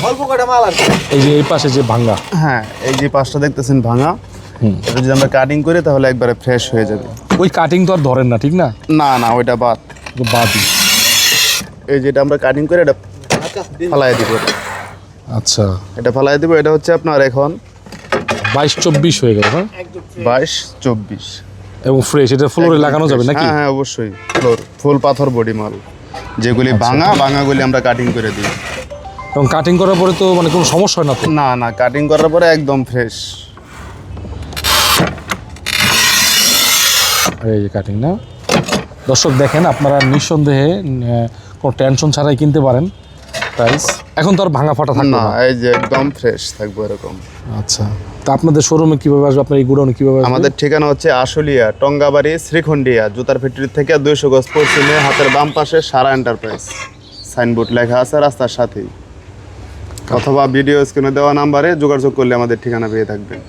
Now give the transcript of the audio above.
অল্প কটা মাল আছে। এই যে এই পাশে যে ভাঙা, হ্যাঁ, এই যে পাশটা দেখতেছেন ভাঙা, এটা যদি আমরা কাটিং করি তাহলে একবারে ফ্রেশ হয়ে যাবে। ওই কাটিং তো আর ধরেন না, ঠিক না? না না, ওইটা বাদ। বাদই। এই যেটা আমরা কাটিং করে এটা ফালাই দিব। আচ্ছা, এটা ফালাই দিব। এটা হচ্ছে আপনার এখন 22-24 হয়ে গেল, হ্যাঁ? 22-24 এবং ফ্রেশ, এটা ফ্লোরে লাগানো যাবে নাকি? হ্যাঁ হ্যাঁ, অবশ্যই। ফুল পাথর বডি মাল, যেগুলি ভাঙাগুলি আমরা কাটিং করে দিই। এবং কাটিং করার পরে তো মানে কোনো সমস্যা হয় না তো? না না, কাটিং করার পরে একদম ফ্রেশ। এই যে কাটিং না, দর্শক দেখেন, আপনারা নিঃসন্দেহে কোনো টেনশন ছাড়াই কিনতে পারেন। প্রাইস এখন তো আর ভাঙা ফাটা থাকবে না, না। এই যে একদম ফ্রেশ থাকবে এরকম। আচ্ছা, তা আপনাদের শোরুমে কিভাবে আসবে, আপনার এই গোডাউনে কিভাবে আসবে? আমাদের ঠিকানা হচ্ছে আশুলিয়া, টঙ্গাবাড়ি, শ্রীখন্ডিয়া, জুতার ফ্যাক্টরি থেকে 200 গজ পশ্চিমে, হাতের বাম পাশে সারা এন্টারপ্রাইজ সাইনবোর্ড লেখা আছে রাস্তার সাথেই। অথবা ভিডিও স্ক্রিনে দেওয়া নাম্বারে যোগাযোগ করলে আমাদের ঠিকানা পেয়ে থাকবেন।